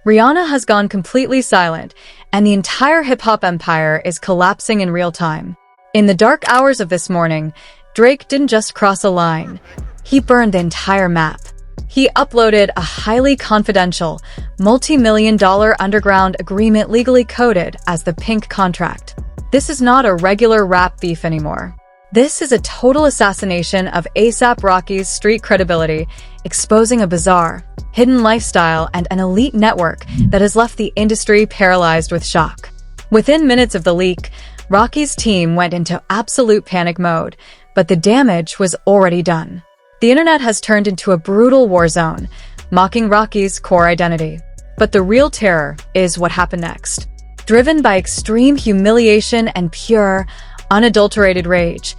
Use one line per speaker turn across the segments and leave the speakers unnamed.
Rihanna has gone completely silent, and the entire hip-hop empire is collapsing in real time. In the dark hours of this morning, Drake didn't just cross a line. He burned the entire map. He uploaded a highly confidential, multi-million-dollar underground agreement legally coded as the Pink Contract. This is not a regular rap beef anymore. This is a total assassination of A$AP Rocky's street credibility, exposing a bizarre, hidden lifestyle and an elite network that has left the industry paralyzed with shock. Within minutes of the leak, Rocky's team went into absolute panic mode, but the damage was already done. The internet has turned into a brutal war zone, mocking Rocky's core identity. But the real terror is what happened next. Driven by extreme humiliation and pure, unadulterated rage,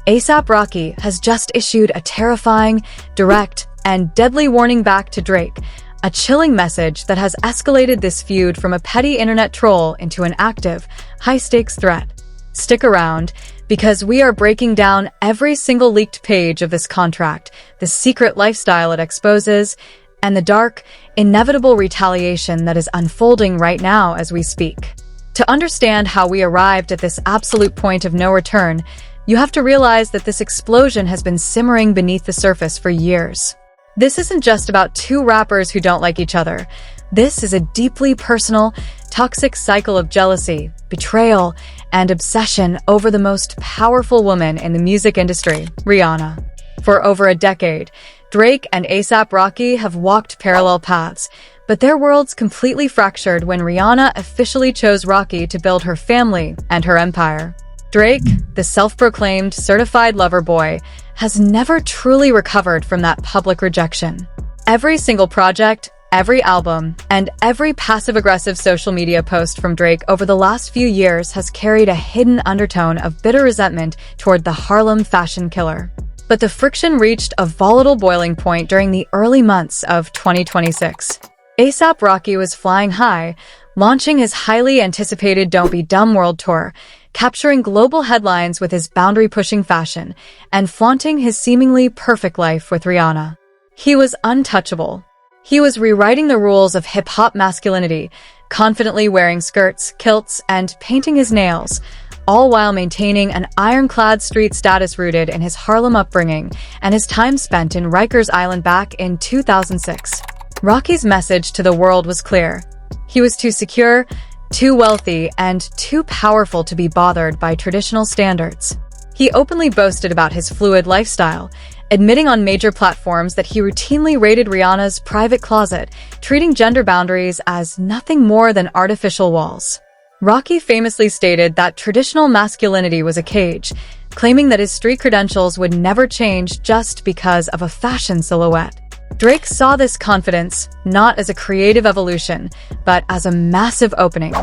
A$AP Rocky has just issued a terrifying, direct, and deadly warning back to Drake, a chilling message that has escalated this feud from a petty internet troll into an active, high-stakes threat. Stick around, because we are breaking down every single leaked page of this contract, the secret lifestyle it exposes, and the dark, inevitable retaliation that is unfolding right now as we speak. To understand how we arrived at this absolute point of no return, you have to realize that this explosion has been simmering beneath the surface for years. This isn't just about two rappers who don't like each other. This is a deeply personal, toxic cycle of jealousy, betrayal, and obsession over the most powerful woman in the music industry, Rihanna. For over a decade, Drake and A$AP Rocky have walked parallel paths, but their worlds completely fractured when Rihanna officially chose Rocky to build her family and her empire. Drake, the self-proclaimed certified lover boy, has never truly recovered from that public rejection. Every single project, every album, and every passive-aggressive social media post from Drake over the last few years has carried a hidden undertone of bitter resentment toward the Harlem fashion killer. But the friction reached a volatile boiling point during the early months of 2026. A$AP Rocky was flying high, launching his highly anticipated Don't Be Dumb World Tour, capturing global headlines with his boundary-pushing fashion, and flaunting his seemingly perfect life with Rihanna. He was untouchable. He was rewriting the rules of hip-hop masculinity, confidently wearing skirts, kilts, and painting his nails, all while maintaining an ironclad street status rooted in his Harlem upbringing and his time spent in Rikers Island back in 2006. Rocky's message to the world was clear. He was too secure, too wealthy, and too powerful to be bothered by traditional standards. He openly boasted about his fluid lifestyle, admitting on major platforms that he routinely raided Rihanna's private closet, treating gender boundaries as nothing more than artificial walls. Rocky famously stated that traditional masculinity was a cage, claiming that his street credentials would never change just because of a fashion silhouette. Drake saw this confidence not as a creative evolution, but as a massive opening.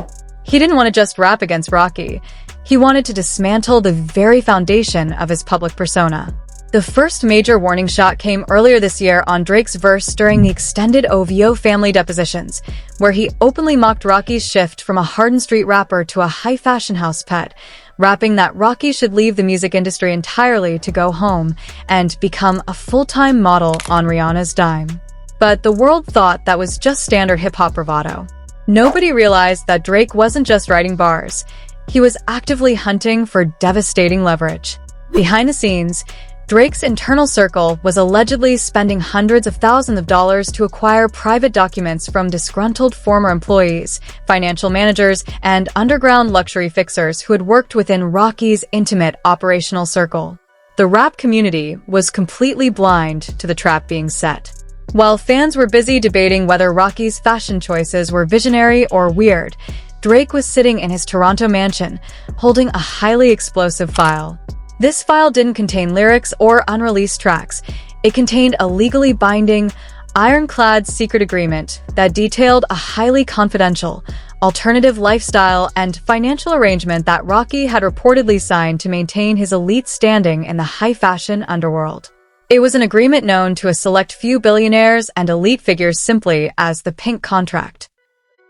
He didn't want to just rap against Rocky. He wanted to dismantle the very foundation of his public persona. The first major warning shot came earlier this year on Drake's verse during the extended OVO family depositions, where he openly mocked Rocky's shift from a hardened street rapper to a high fashion house pet, rapping that Rocky should leave the music industry entirely to go home and become a full-time model on Rihanna's dime. But the world thought that was just standard hip-hop bravado. Nobody realized that Drake wasn't just writing bars. He was actively hunting for devastating leverage. Behind the scenes, Drake's internal circle was allegedly spending hundreds of thousands of dollars to acquire private documents from disgruntled former employees, financial managers, and underground luxury fixers who had worked within Rocky's intimate operational circle. The rap community was completely blind to the trap being set. While fans were busy debating whether Rocky's fashion choices were visionary or weird, Drake was sitting in his Toronto mansion, holding a highly explosive file. This file didn't contain lyrics or unreleased tracks. It contained a legally binding, ironclad secret agreement that detailed a highly confidential, alternative lifestyle and financial arrangement that Rocky had reportedly signed to maintain his elite standing in the high-fashion underworld. It was an agreement known to a select few billionaires and elite figures simply as the Pink Contract.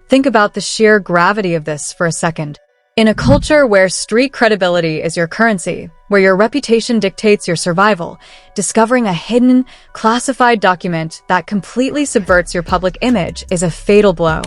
Think about the sheer gravity of this for a second. In a culture where street credibility is your currency, where your reputation dictates your survival, discovering a hidden, classified document that completely subverts your public image is a fatal blow.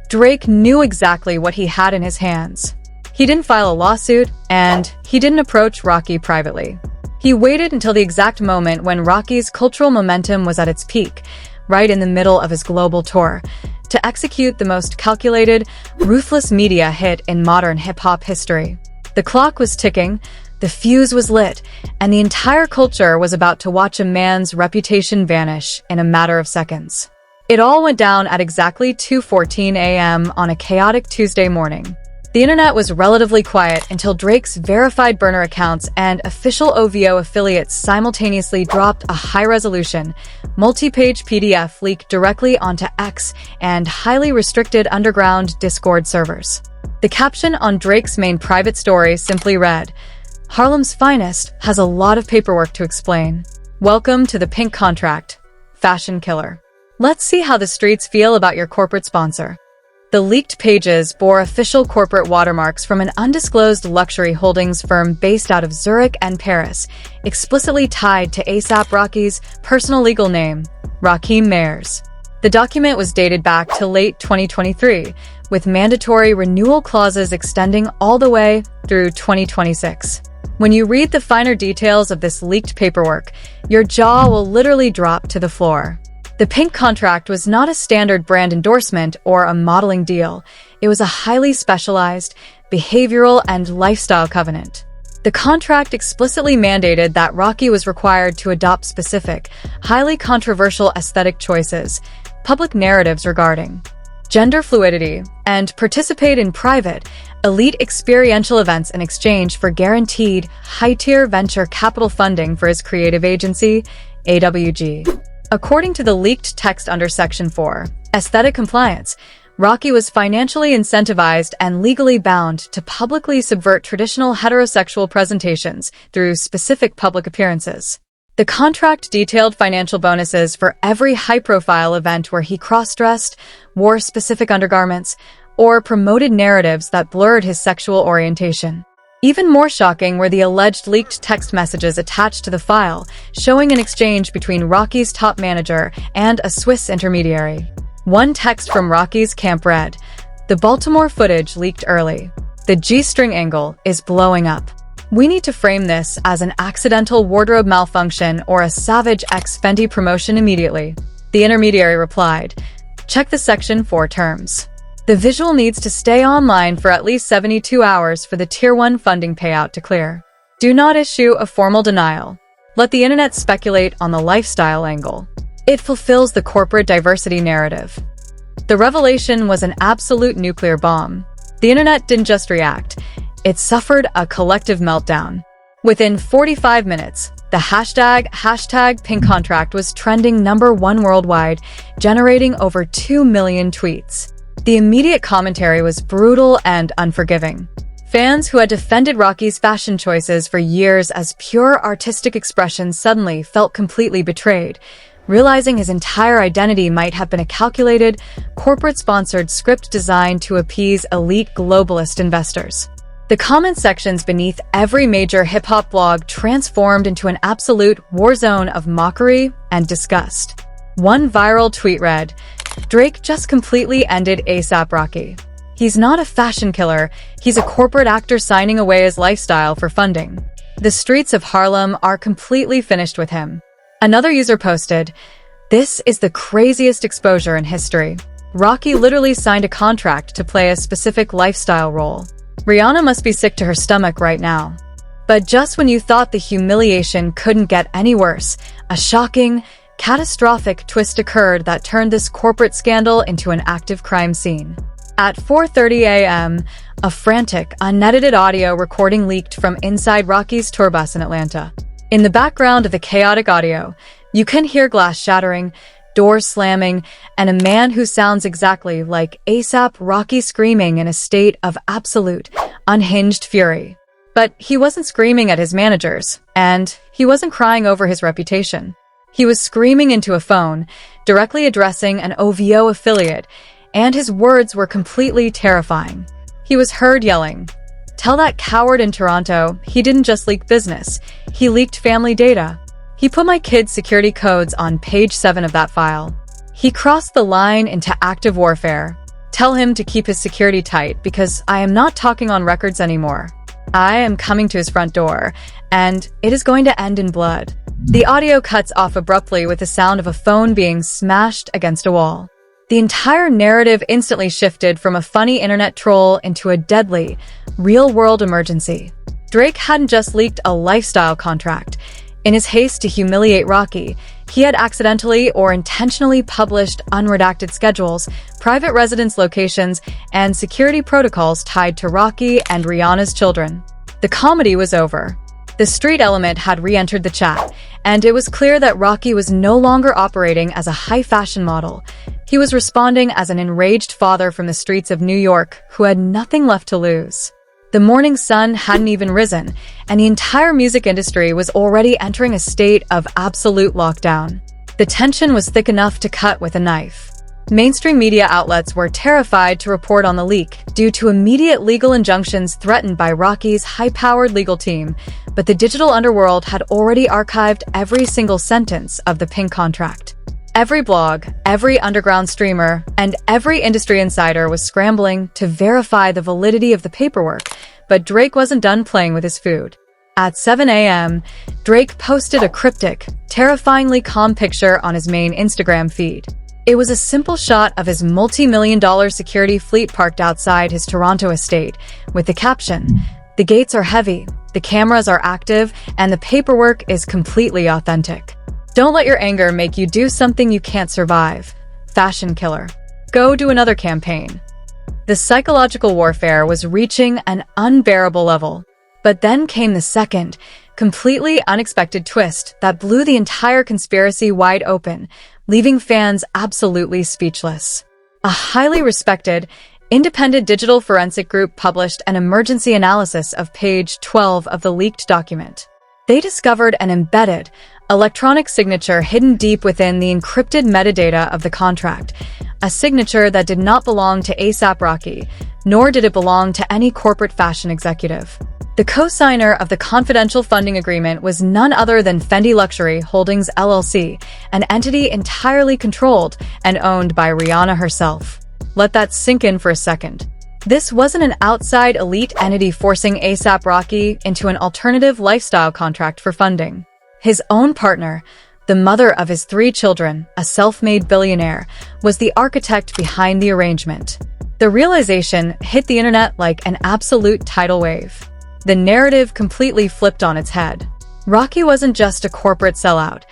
Drake knew exactly what he had in his hands. He didn't file a lawsuit, and he didn't approach Rocky privately. He waited until the exact moment when Rocky's cultural momentum was at its peak, right in the middle of his global tour, to execute the most calculated, ruthless media hit in modern hip-hop history. The clock was ticking, the fuse was lit, and the entire culture was about to watch a man's reputation vanish in a matter of seconds. It all went down at exactly 2:14 a.m. on a chaotic Tuesday morning. The internet was relatively quiet until Drake's verified burner accounts and official OVO affiliates simultaneously dropped a high-resolution, multi-page PDF leak directly onto X and highly restricted underground Discord servers. The caption on Drake's main private story simply read, "Harlem's finest has a lot of paperwork to explain. Welcome to the pink contract, fashion killer." Let's see how the streets feel about your corporate sponsor. The leaked pages bore official corporate watermarks from an undisclosed luxury holdings firm based out of Zurich and Paris, explicitly tied to A$AP Rocky's personal legal name, Rakim Mayers. The document was dated back to late 2023, with mandatory renewal clauses extending all the way through 2026. When you read the finer details of this leaked paperwork, your jaw will literally drop to the floor. The pink contract was not a standard brand endorsement or a modeling deal. It was a highly specialized, behavioral, and lifestyle covenant. The contract explicitly mandated that Rocky was required to adopt specific, highly controversial aesthetic choices, public narratives regarding gender fluidity, and participate in private, elite experiential events in exchange for guaranteed, high-tier venture capital funding for his creative agency, AWG. According to the leaked text under Section 4, Aesthetic Compliance, Rocky was financially incentivized and legally bound to publicly subvert traditional heterosexual presentations through specific public appearances. The contract detailed financial bonuses for every high-profile event where he cross-dressed, wore specific undergarments, or promoted narratives that blurred his sexual orientation. Even more shocking were the alleged leaked text messages attached to the file, showing an exchange between Rocky's top manager and a Swiss intermediary. One text from Rocky's camp read, "The Baltimore footage leaked early. The G-string angle is blowing up. We need to frame this as an accidental wardrobe malfunction or a Savage X Fenty promotion immediately." The intermediary replied, "Check the Section 4 terms. The visual needs to stay online for at least 72 hours for the Tier 1 funding payout to clear. Do not issue a formal denial. Let the internet speculate on the lifestyle angle. It fulfills the corporate diversity narrative." The revelation was an absolute nuclear bomb. The internet didn't just react. It suffered a collective meltdown. Within 45 minutes, the hashtag pink contract was trending #1 worldwide, generating over 2 million tweets. The immediate commentary was brutal and unforgiving. Fans who had defended Rocky's fashion choices for years as pure artistic expression suddenly felt completely betrayed, realizing his entire identity might have been a calculated, corporate-sponsored script designed to appease elite globalist investors. The comment sections beneath every major hip-hop blog transformed into an absolute war zone of mockery and disgust. One viral tweet read, "Drake just completely ended A$AP Rocky. He's not a fashion killer, he's a corporate actor signing away his lifestyle for funding. The streets of Harlem are completely finished with him." Another user posted, "This is the craziest exposure in history. Rocky literally signed a contract to play a specific lifestyle role. Rihanna must be sick to her stomach right now." But just when you thought the humiliation couldn't get any worse, a shocking, catastrophic twist occurred that turned this corporate scandal into an active crime scene. At 4:30 a.m., a frantic, unedited audio recording leaked from inside Rocky's tour bus in Atlanta. In the background of the chaotic audio, you can hear glass shattering, doors slamming, and a man who sounds exactly like A$AP Rocky screaming in a state of absolute, unhinged fury. But he wasn't screaming at his managers, and he wasn't crying over his reputation. He was screaming into a phone, directly addressing an OVO affiliate, and his words were completely terrifying. He was heard yelling, "Tell that coward in Toronto he didn't just leak business, he leaked family data. He put my kids' security codes on page 7 of that file. He crossed the line into active warfare. Tell him to keep his security tight because I am not talking on records anymore. I am coming to his front door, and it is going to end in blood. The audio cuts off abruptly with the sound of a phone being smashed against a wall. The entire narrative instantly shifted from a funny internet troll into a deadly, real-world emergency. Drake hadn't just leaked a lifestyle contract. In his haste to humiliate Rocky, he had accidentally or intentionally published unredacted schedules, private residence locations, and security protocols tied to Rocky and Rihanna's children. The comedy was over. The street element had re-entered the chat, and it was clear that Rocky was no longer operating as a high-fashion model. He was responding as an enraged father from the streets of New York who had nothing left to lose. The morning sun hadn't even risen, and the entire music industry was already entering a state of absolute lockdown. The tension was thick enough to cut with a knife. Mainstream media outlets were terrified to report on the leak due to immediate legal injunctions threatened by Rocky's high-powered legal team, but the digital underworld had already archived every single sentence of the Pink contract. Every blog, every underground streamer, and every industry insider was scrambling to verify the validity of the paperwork, but Drake wasn't done playing with his food. At 7 a.m., Drake posted a cryptic, terrifyingly calm picture on his main Instagram feed. It was a simple shot of his multi-million-dollar security fleet parked outside his Toronto estate, with the caption, "The gates are heavy, the cameras are active, and the paperwork is completely authentic. Don't let your anger make you do something you can't survive. Fashion killer. Go do another campaign." The psychological warfare was reaching an unbearable level. But then came the second, completely unexpected twist that blew the entire conspiracy wide open, leaving fans absolutely speechless. A highly respected, independent digital forensic group published an emergency analysis of page 12 of the leaked document. They discovered an embedded, electronic signature hidden deep within the encrypted metadata of the contract, a signature that did not belong to A$AP Rocky, nor did it belong to any corporate fashion executive. The co-signer of the confidential funding agreement was none other than Fendi Luxury Holdings LLC, an entity entirely controlled and owned by Rihanna herself. Let that sink in for a second. This wasn't an outside elite entity forcing A$AP Rocky into an alternative lifestyle contract for funding. His own partner, the mother of his 3 children, a self-made billionaire, was the architect behind the arrangement. The realization hit the internet like an absolute tidal wave. The narrative completely flipped on its head. Rocky wasn't just a corporate sellout.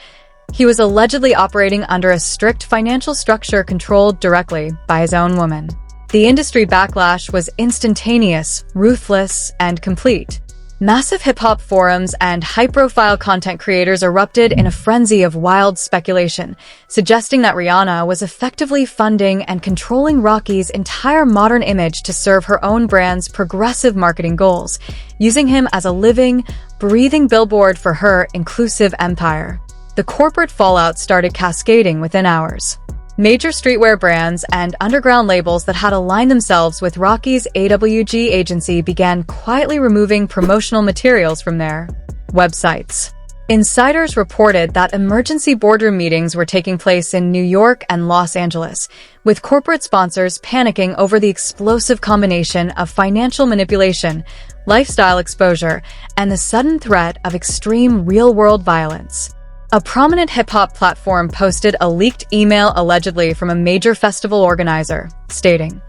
He was allegedly operating under a strict financial structure controlled directly by his own woman. The industry backlash was instantaneous, ruthless, and complete. Massive hip-hop forums and high-profile content creators erupted in a frenzy of wild speculation, suggesting that Rihanna was effectively funding and controlling Rocky's entire modern image to serve her own brand's progressive marketing goals, using him as a living, breathing billboard for her inclusive empire. The corporate fallout started cascading within hours. Major streetwear brands and underground labels that had aligned themselves with Rocky's AWG agency began quietly removing promotional materials from their websites. Insiders reported that emergency boardroom meetings were taking place in New York and Los Angeles, with corporate sponsors panicking over the explosive combination of financial manipulation, lifestyle exposure, and the sudden threat of extreme real-world violence. A prominent hip-hop platform posted a leaked email allegedly from a major festival organizer, stating,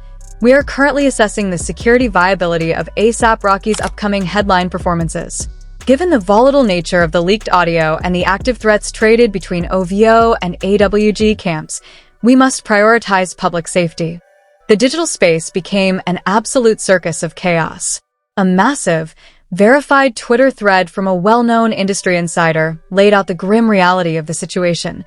"We are currently assessing the security viability of A$AP Rocky's upcoming headline performances. Given the volatile nature of the leaked audio and the active threats traded between OVO and AWG camps, we must prioritize public safety." The digital space became an absolute circus of chaos. A massive, verified Twitter thread from a well-known industry insider laid out the grim reality of the situation.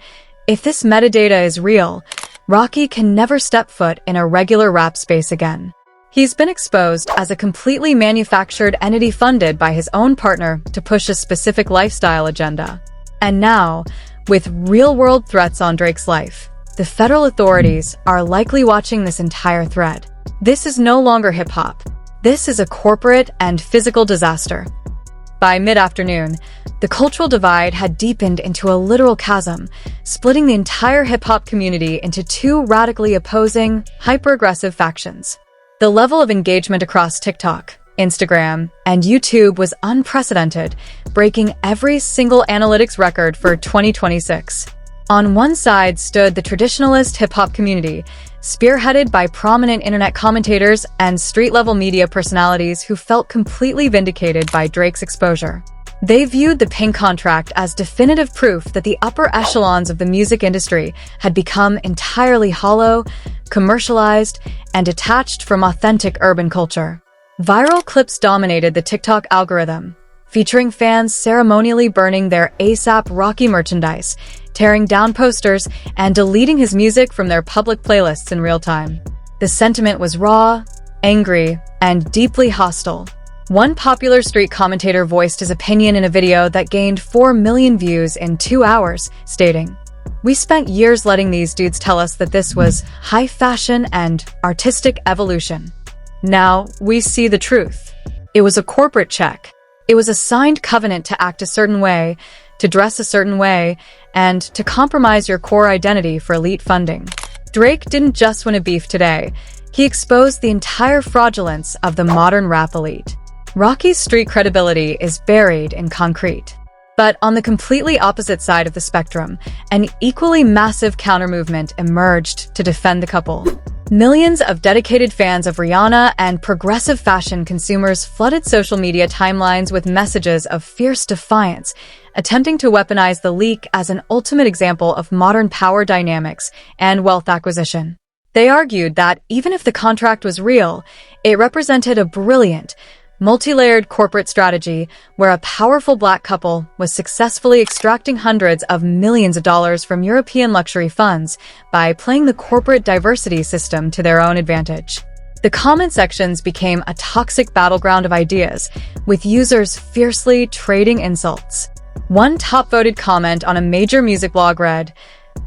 If this metadata is real, Rocky can never step foot in a regular rap space again. He's been exposed as a completely manufactured entity funded by his own partner to push a specific lifestyle agenda. And now, with real-world threats on Drake's life, the federal authorities are likely watching this entire thread. This is no longer hip-hop. This is a corporate and physical disaster. By mid-afternoon, the cultural divide had deepened into a literal chasm, splitting the entire hip-hop community into two radically opposing, hyper-aggressive factions. The level of engagement across TikTok, Instagram, and YouTube was unprecedented, breaking every single analytics record for 2026. On one side stood the traditionalist hip-hop community, spearheaded by prominent internet commentators and street-level media personalities who felt completely vindicated by Drake's exposure. They viewed the Pink contract as definitive proof that the upper echelons of the music industry had become entirely hollow, commercialized, and detached from authentic urban culture. Viral clips dominated the TikTok algorithm, featuring fans ceremonially burning their A$AP Rocky merchandise, tearing down posters, and deleting his music from their public playlists in real time. The sentiment was raw, angry, and deeply hostile. One popular street commentator voiced his opinion in a video that gained 4 million views in 2 hours, stating, "We spent years letting these dudes tell us that this was high fashion and artistic evolution. Now we see the truth. It was a corporate check. It was a signed covenant to act a certain way, to dress a certain way, and to compromise your core identity for elite funding." Drake didn't just win a beef today. He exposed the entire fraudulence of the modern rap elite. Rocky's street credibility is buried in concrete. But on the completely opposite side of the spectrum, an equally massive counter-movement emerged to defend the couple. Millions of dedicated fans of Rihanna and progressive fashion consumers flooded social media timelines with messages of fierce defiance, attempting to weaponize the leak as an ultimate example of modern power dynamics and wealth acquisition. They argued that even if the contract was real, it represented a brilliant, multi-layered corporate strategy where a powerful black couple was successfully extracting hundreds of millions of dollars from European luxury funds by playing the corporate diversity system to their own advantage. The comment sections became a toxic battleground of ideas, with users fiercely trading insults. One top-voted comment on a major music blog read,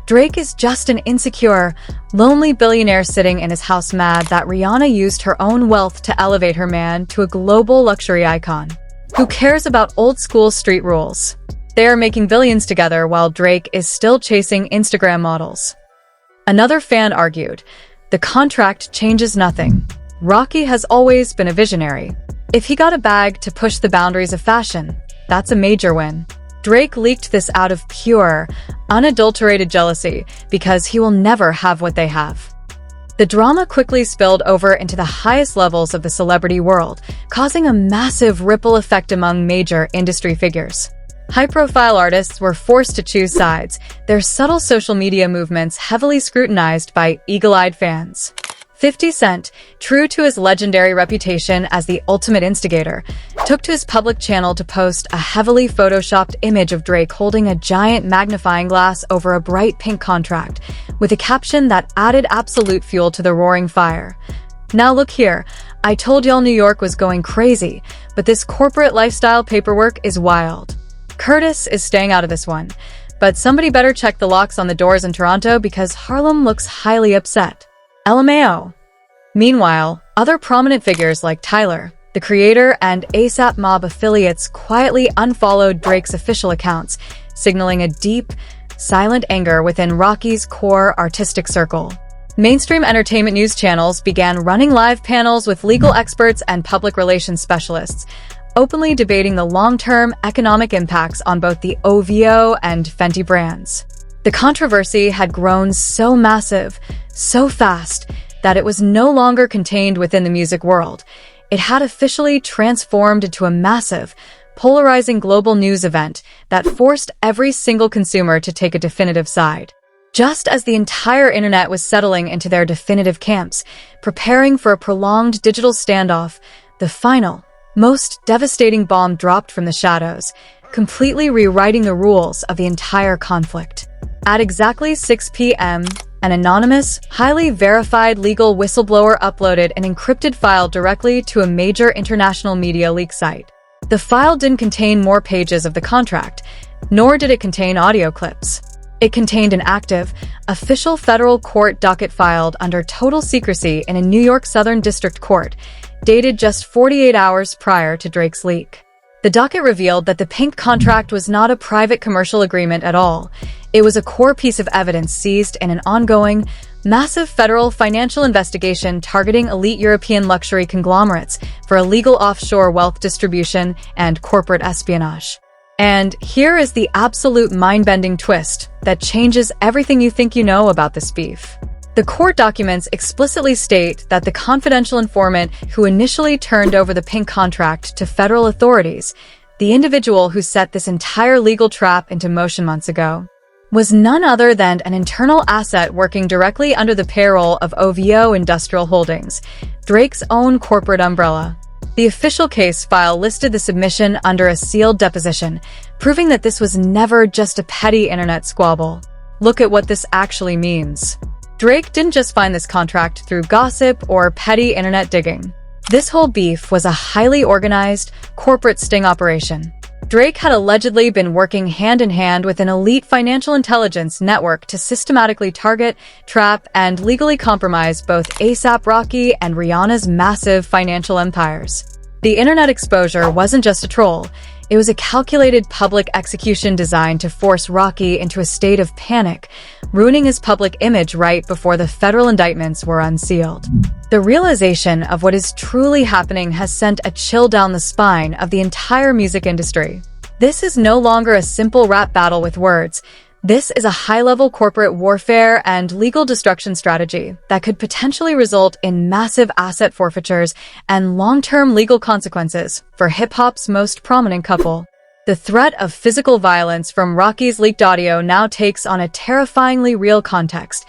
"Drake is just an insecure, lonely billionaire sitting in his house mad that Rihanna used her own wealth to elevate her man to a global luxury icon. Who cares about old-school street rules? They are making billions together while Drake is still chasing Instagram models." Another fan argued, "The contract changes nothing. Rocky has always been a visionary. If he got a bag to push the boundaries of fashion, that's a major win." Drake leaked this out of pure, unadulterated jealousy because he will never have what they have. The drama quickly spilled over into the highest levels of the celebrity world, causing a massive ripple effect among major industry figures. High-profile artists were forced to choose sides, their subtle social media movements heavily scrutinized by eagle-eyed fans. 50 Cent, true to his legendary reputation as the ultimate instigator, took to his public channel to post a heavily photoshopped image of Drake holding a giant magnifying glass over a bright pink contract, with a caption that added absolute fuel to the roaring fire. "Now look here, I told y'all New York was going crazy, but this corporate lifestyle paperwork is wild. Curtis is staying out of this one, but somebody better check the locks on the doors in Toronto because Harlem looks highly upset. LMAO. Meanwhile, other prominent figures like Tyler, the creator, and A$AP Mob affiliates quietly unfollowed Drake's official accounts, signaling a deep, silent anger within Rocky's core artistic circle. Mainstream entertainment news channels began running live panels with legal experts and public relations specialists, openly debating the long-term economic impacts on both the OVO and Fenty brands. The controversy had grown so massive, so fast, that it was no longer contained within the music world. It had officially transformed into a massive, polarizing global news event that forced every single consumer to take a definitive side. Just as the entire internet was settling into their definitive camps, preparing for a prolonged digital standoff, the final, most devastating bomb dropped from the shadows, completely rewriting the rules of the entire conflict. At exactly 6 p.m., an anonymous, highly verified legal whistleblower uploaded an encrypted file directly to a major international media leak site. The file didn't contain more pages of the contract, nor did it contain audio clips. It contained an active, official federal court docket filed under total secrecy in a New York Southern District Court, dated just 48 hours prior to Drake's leak. The docket revealed that the Pink contract was not a private commercial agreement at all. It was a core piece of evidence seized in an ongoing, massive federal financial investigation targeting elite European luxury conglomerates for illegal offshore wealth distribution and corporate espionage. And here is the absolute mind-bending twist that changes everything you think you know about this beef. The court documents explicitly state that the confidential informant who initially turned over the Pink contract to federal authorities, the individual who set this entire legal trap into motion months ago, was none other than an internal asset working directly under the payroll of OVO Industrial Holdings, Drake's own corporate umbrella. The official case file listed the submission under a sealed deposition, proving that this was never just a petty internet squabble. Look at what this actually means. Drake didn't just find this contract through gossip or petty internet digging. This whole beef was a highly organized, corporate sting operation. Drake had allegedly been working hand-in-hand with an elite financial intelligence network to systematically target, trap, and legally compromise both A$AP Rocky and Rihanna's massive financial empires. The internet exposure wasn't just a troll. It was a calculated public execution designed to force Rocky into a state of panic, ruining his public image right before the federal indictments were unsealed. The realization of what is truly happening has sent a chill down the spine of the entire music industry. This is no longer a simple rap battle with words. This is a high-level corporate warfare and legal destruction strategy that could potentially result in massive asset forfeitures and long-term legal consequences for hip-hop's most prominent couple. The threat of physical violence from Rocky's leaked audio now takes on a terrifyingly real context.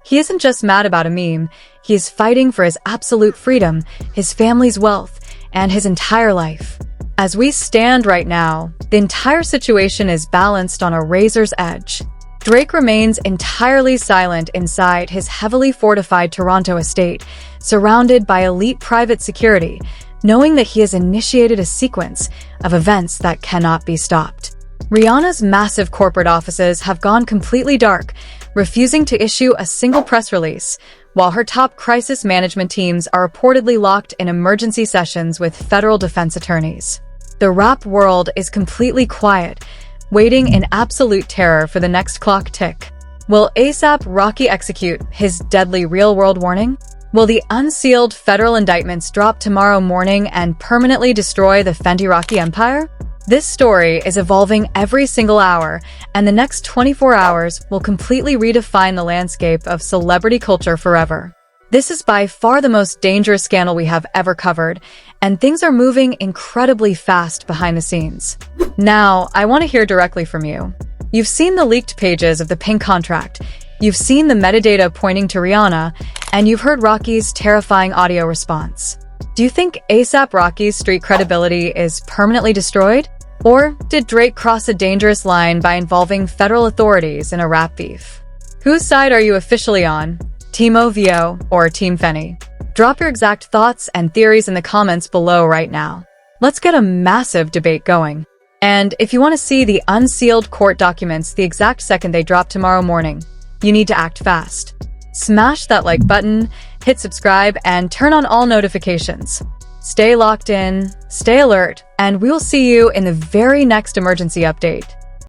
He isn't just mad about a meme, he is fighting for his absolute freedom, his family's wealth, and his entire life. As we stand right now, the entire situation is balanced on a razor's edge. Drake remains entirely silent inside his heavily fortified Toronto estate, surrounded by elite private security, knowing that he has initiated a sequence of events that cannot be stopped. Rihanna's massive corporate offices have gone completely dark, refusing to issue a single press release, while her top crisis management teams are reportedly locked in emergency sessions with federal defense attorneys. The rap world is completely quiet, waiting in absolute terror for the next clock tick. Will A$AP Rocky execute his deadly real-world warning? Will the unsealed federal indictments drop tomorrow morning and permanently destroy the Fenty Rocky empire? This story is evolving every single hour, and the next 24 hours will completely redefine the landscape of celebrity culture forever. This is by far the most dangerous scandal we have ever covered, and things are moving incredibly fast behind the scenes. Now, I want to hear directly from you. You've seen the leaked pages of the Pink contract, you've seen the metadata pointing to Rihanna, and you've heard Rocky's terrifying audio response. Do you think A$AP Rocky's street credibility is permanently destroyed? Or did Drake cross a dangerous line by involving federal authorities in a rap beef? Whose side are you officially on? Team OVO or Team Fenty? Drop your exact thoughts and theories in the comments below right now. Let's get a massive debate going. And if you want to see the unsealed court documents the exact second they drop tomorrow morning, you need to act fast. Smash that like button, hit subscribe, and turn on all notifications. Stay locked in, stay alert, and we'll see you in the very next emergency update.